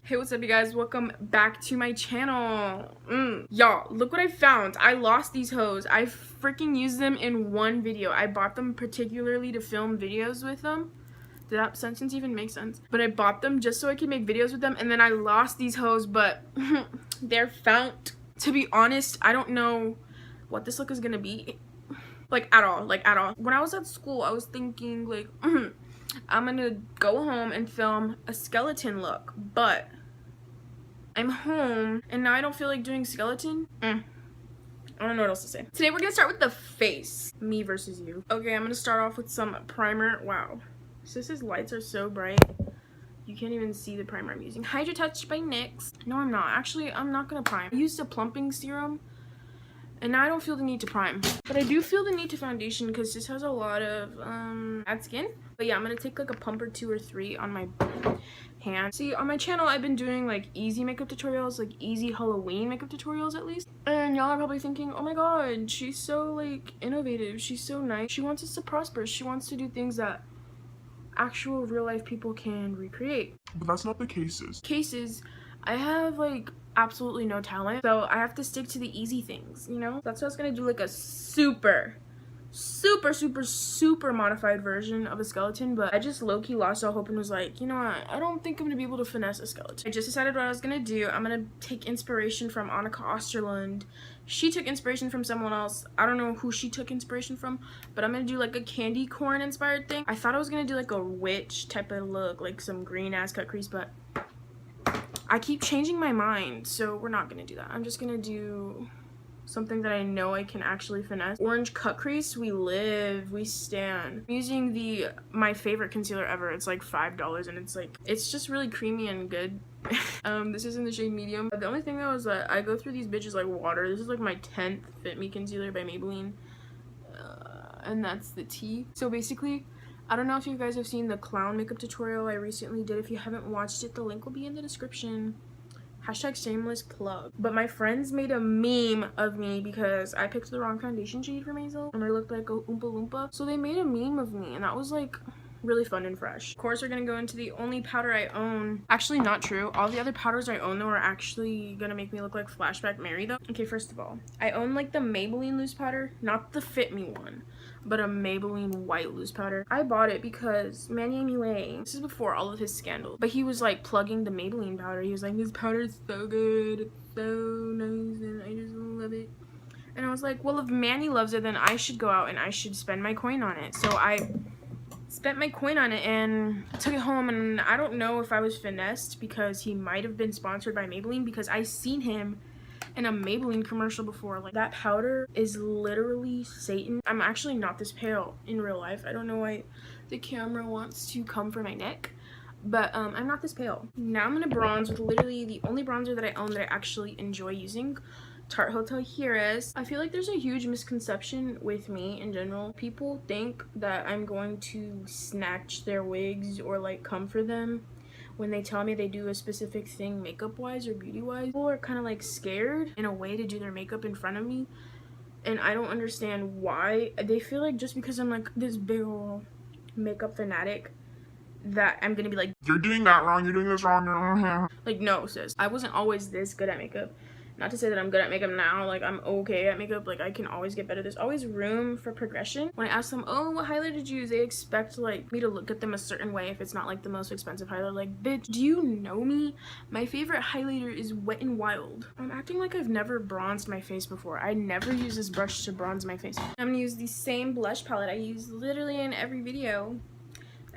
Hey, what's up you guys? Welcome back to my channel. Y'all, look what I found. I lost these hoes. I freaking used them in one video. I bought them particularly to film videos with them. Did that sentence even make sense? But I bought them just so I could make videos with them, and then I lost these hoes, but they're found. To be honest, I don't know what this look is gonna be. Like at all. When I was at school, I was thinking like, I'm gonna go home and film a skeleton look, but I'm home and now I don't feel like doing skeleton. I don't know what else to say. Today we're gonna start with the face. Me versus you. Okay, I'm gonna start off with some primer. Wow, Sis's lights are so bright. You can't even see the primer I'm using. Hydra Touch by NYX. No, I'm not. Actually, I'm not gonna prime. I used a plumping serum and now I don't feel the need to prime. But I do feel the need to foundation because this has a lot of bad skin. But yeah, I'm gonna take like a pump or 2 or 3 on my hand. See, on my channel, I've been doing like easy makeup tutorials, like easy Halloween makeup tutorials at least. And y'all are probably thinking, oh my god, she's so like innovative. She's so nice. She wants us to prosper. She wants to do things that actual real life people can recreate. But that's not the cases. I have like absolutely no talent, so I have to stick to the easy things, you know? That's why I was gonna do like a super modified version of a skeleton, but I just low-key lost all hope and was like, you know what, I don't think I'm gonna be able to finesse a skeleton. I just decided what I was gonna do. I'm gonna take inspiration from Annika Osterlund. She took inspiration from someone else. I don't know who she took inspiration from, but I'm gonna do like a candy corn inspired thing. I thought I was gonna do like a witch type of look, like some green ass cut crease, but I keep changing my mind, so we're not gonna do that. I'm just gonna do something that I know I can actually finesse. Orange cut crease, we live, we stand. I'm using my favorite concealer ever. It's like $5 and it's just really creamy and good. This is in the shade medium. The only thing though is that I go through these bitches like water. This is like my 10th Fit Me concealer by Maybelline. And that's the tea. So basically, I don't know if you guys have seen the clown makeup tutorial I recently did. If you haven't watched it, the link will be in the description. Hashtag shameless plug. But my friends made a meme of me because I picked the wrong foundation shade for myself and I looked like a Oompa Loompa. So they made a meme of me and that was like really fun and fresh. Of course, we're gonna go into the only powder I own. Actually, not true. All the other powders I own though are actually gonna make me look like Flashback Mary though. Okay, first of all, I own like the Maybelline loose powder, not the Fit Me one, but a Maybelline white loose powder. I bought it because Manny MUA, this is before all of his scandals, but he was like plugging the Maybelline powder. He was like, this powder is so good, it's so nice, and I just love it. And I was like, well, if Manny loves it, then I should go out and I should spend my coin on it. So I spent my coin on it and took it home, and I don't know if I was finessed because he might have been sponsored by Maybelline because I seen him in a Maybelline commercial before. Like, that powder is literally Satan. I'm actually not this pale in real life. I don't know why the camera wants to come for my neck, but I'm not this pale. Now I'm gonna bronze with literally the only bronzer that I own that I actually enjoy using, Tarte Hotel Heiress. I feel like there's a huge misconception with me in general. People think that I'm going to snatch their wigs or like come for them when they tell me they do a specific thing makeup wise or beauty wise. People are kind of like scared in a way to do their makeup in front of me, and I don't understand why. They feel like just because I'm like this big ol' makeup fanatic that I'm gonna be like, you're doing that wrong, you're doing this wrong. Like, no sis, I wasn't always this good at makeup. Not to say that I'm good at makeup now, like I'm okay at makeup, like I can always get better. There's always room for progression. When I ask them, oh, what highlighter did you use, they expect like me to look at them a certain way if it's not like the most expensive highlighter. Like, bitch, do you know me? My favorite highlighter is Wet n Wild. I'm acting like I've never bronzed my face before. I never use this brush to bronze my face. I'm gonna use the same blush palette I use literally in every video.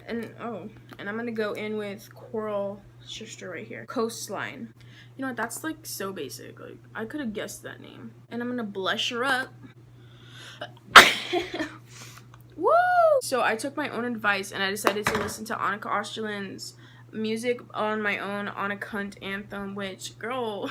And I'm gonna go in with Coral Shishter right here. Coastline. You know what, that's like so basic. Like, I could have guessed that name. And I'm gonna blush her up. Woo! So I took my own advice and I decided to listen to Annika Osterlund's music on my own on a cunt anthem, which, girl,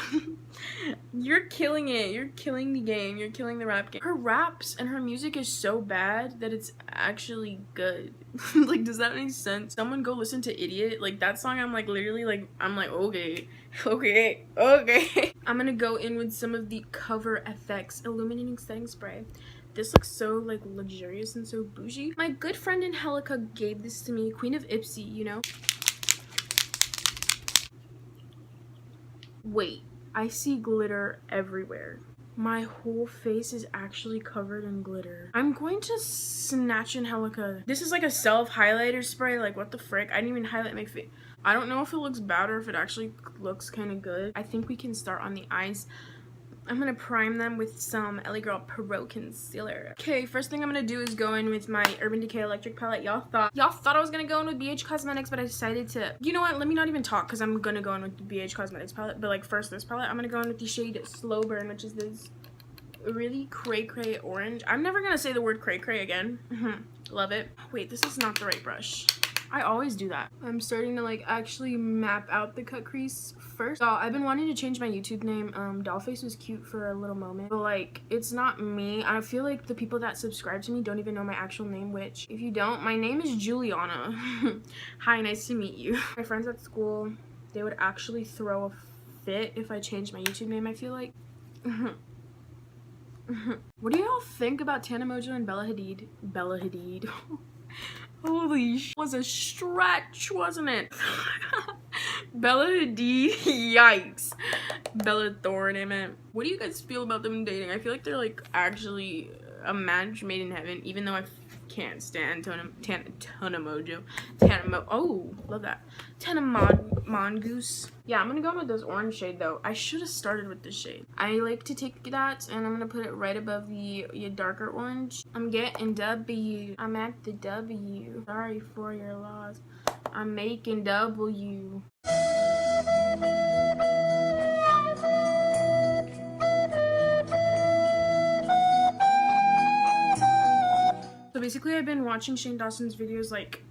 you're killing it. You're killing the game. You're killing the rap game. Her raps and her music is so bad that it's actually good. Like, does that make sense? Someone go listen to Idiot. Like, that song, I'm like literally like, I'm like, okay. I'm gonna go in with some of the Cover FX Illuminating Setting Spray. This looks so like luxurious and so bougie. My good friend Angelica gave this to me, Queen of Ipsy, you know. Wait, I see glitter everywhere. My whole face is actually covered in glitter. I'm going to snatch in Helica. This is like a self highlighter spray. Like, what the frick? I didn't even highlight my face. I don't know if it looks bad or if it actually looks kind of good. I think we can start on the eyes. I'm gonna prime them with some LA Girl Pro Concealer. Okay, first thing I'm gonna do is go in with my Urban Decay Electric Palette. Y'all thought I was gonna go in with BH Cosmetics, but I decided to, you know what, let me not even talk, because I'm gonna go in with the BH Cosmetics palette. But like, first this palette, I'm gonna go in with the shade Slow Burn, which is this really cray orange. I'm never gonna say the word cray again. Love it. Wait, this is not the right brush. I always do that. I'm starting to like actually map out the cut crease first. I've been wanting to change my YouTube name. Dollface was cute for a little moment, but like, it's not me. I feel like the people that subscribe to me don't even know my actual name, which if you don't, my name is Juliana. Hi, nice to meet you. My friends at school, they would actually throw a fit if I changed my YouTube name, I feel like. What do y'all think about Tana Mojo and Bella Hadid? Bella Hadid. Holy sh! Was a stretch, wasn't it? Bella Hadid, yikes. Bella Thorne, I meant. What do you guys feel about them dating? I feel like they're like actually a match made in heaven, even though I can't stand Tana Mojo. Oh, love that. Tana Mongoose. Yeah, I'm gonna go with this orange shade though. I should have started with this shade. I like to take that and I'm gonna put it right above the darker orange. I'm getting W. I'm at the W. Sorry for your loss. I'm making W. So basically, I've been watching Shane Dawson's videos like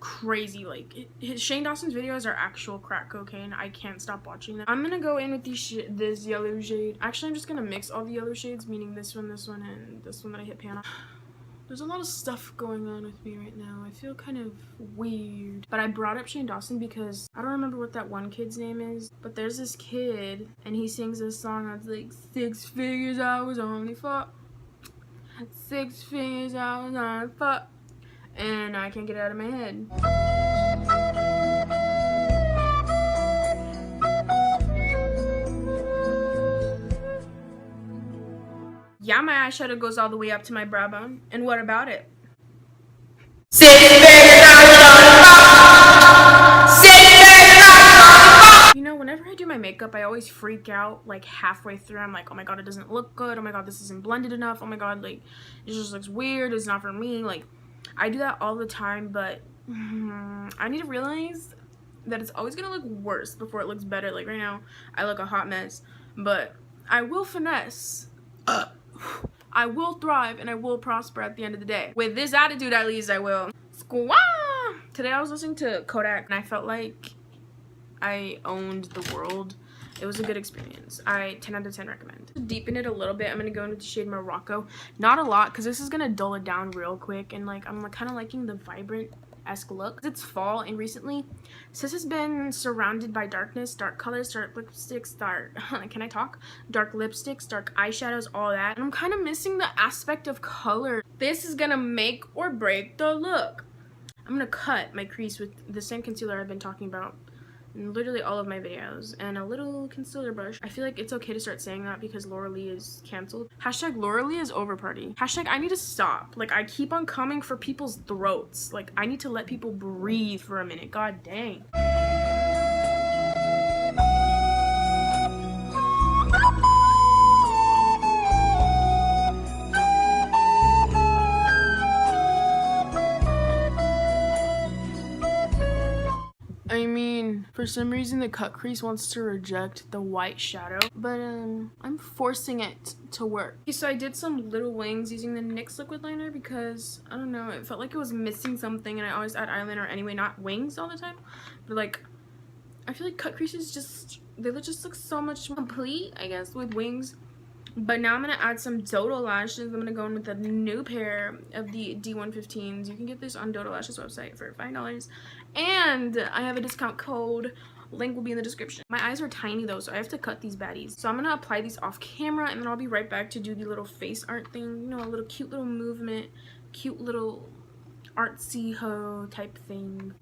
crazy. Like, Shane Dawson's videos are actual crack cocaine. I can't stop watching them. I'm gonna go in with this yellow shade. Actually, I'm just gonna mix all the yellow shades, meaning this one, and this one that I hit pan on. There's a lot of stuff going on with me right now. I feel kind of weird. But I brought up Shane Dawson because I don't remember what that one kid's name is, but there's this kid and he sings this song that's like 6 figures I was only for. 6 figures I was on fuck, and I can't get it out of my head. Yeah, my eyeshadow goes all the way up to my brow bone. And what about it? 6 figures I was on fuck. 6 figures I was on fuck. You know, whenever I do my makeup, I always freak out like halfway through. I'm like, oh my god, it doesn't look good. Oh my god, this isn't blended enough. Oh my god, like, it just looks weird. It's not for me. Like, I do that all the time, but I need to realize that it's always gonna look worse before it looks better. Like right now, I look a hot mess, but I will finesse. I will thrive and I will prosper at the end of the day. With this attitude, at least I will. Squaw! Today I was listening to Kodak and I felt like I owned the world. It was a good experience. 10 out of 10 recommend. To deepen it a little bit, I'm gonna go into the shade Morocco. Not a lot, because this is gonna dull it down real quick, and like I'm kind of liking the vibrant-esque look. It's fall, and recently sis has been surrounded by darkness, dark colors, dark lipsticks, can I talk? Dark lipsticks, dark eyeshadows, all that. And I'm kind of missing the aspect of color. This is gonna make or break the look. I'm gonna cut my crease with the same concealer I've been talking about in literally all of my videos, and a little concealer brush. I feel like it's okay to start saying that because Laura Lee is canceled. Hashtag Laura Lee is over party. Hashtag I need to stop. Like, I keep on coming for people's throats. Like, I need to let people breathe for a minute. God dang. I mean, for some reason the cut crease wants to reject the white shadow, but I'm forcing it to work. Okay, so I did some little wings using the NYX liquid liner because, I don't know, it felt like it was missing something, and I always add eyeliner anyway, not wings all the time, but like, I feel like cut creases they just look so much more complete, I guess, with wings. But now I'm going to add some DODO lashes. I'm going to go in with a new pair of the D115s. You can get this on DODO Lashes website for $5. And I have a discount code. Link will be in the description. My eyes are tiny though, so I have to cut these baddies. So I'm going to apply these off camera, and then I'll be right back to do the little face art thing. You know, a little cute little movement, cute little artsy ho type thing.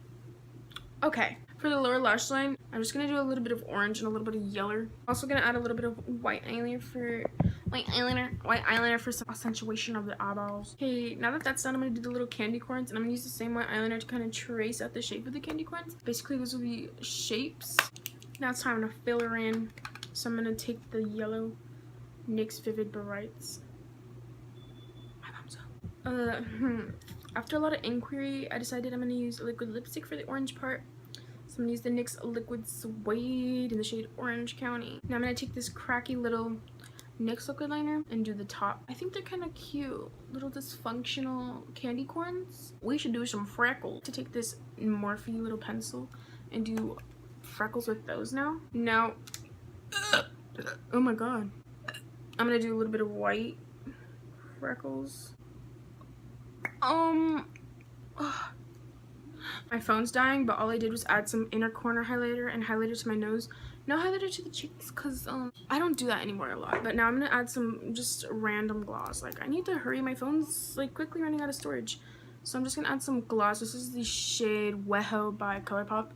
Okay, For the lower lash line, I'm just gonna do a little bit of orange and a little bit of yellow. Also gonna add a little bit of white eyeliner for some accentuation of the eyeballs. Okay, now that that's done, I'm gonna do the little candy corns, and I'm gonna use the same white eyeliner to kind of trace out the shape of the candy corns. Basically, those are the shapes. Now it's time to fill her in. So I'm gonna take the yellow NYX Vivid Brights. My thumbs up. After a lot of inquiry, I decided I'm gonna use a liquid lipstick for the orange part. So I'm gonna use the NYX Liquid Swede in the shade Orange County. Now I'm gonna take this cracky little NYX liquid liner and do the top. I think they're kind of cute, little dysfunctional candy corns. We should do some freckles. To take this Morphe little pencil and do freckles with those now. Now, oh my god, I'm gonna do a little bit of white freckles. My phone's dying, but all I did was add some inner corner highlighter and highlighter to my nose. No highlighter to the cheeks, because I don't do that anymore a lot. But now I'm gonna add some just random gloss. Like, I need to hurry, my phone's like quickly running out of storage. So I'm just gonna add some gloss. This is the shade Weho by ColourPop.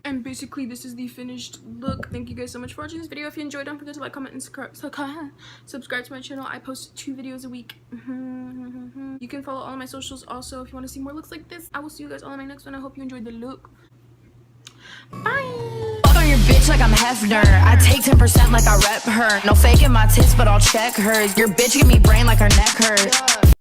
And basically, this is the finished look. Thank you guys so much for watching this video. If you enjoyed, don't forget to like, comment, and subscribe to my channel. I post 2 videos a week. You can follow all of my socials also if you want to see more looks like this. I will see you guys all in my next one. I hope you enjoyed the look. Bye! Fuck on your bitch like I'm Hefner. I take 10% like I rep her. No faking my tits, but I'll check hers. Your bitch give me brain like her neck hurt.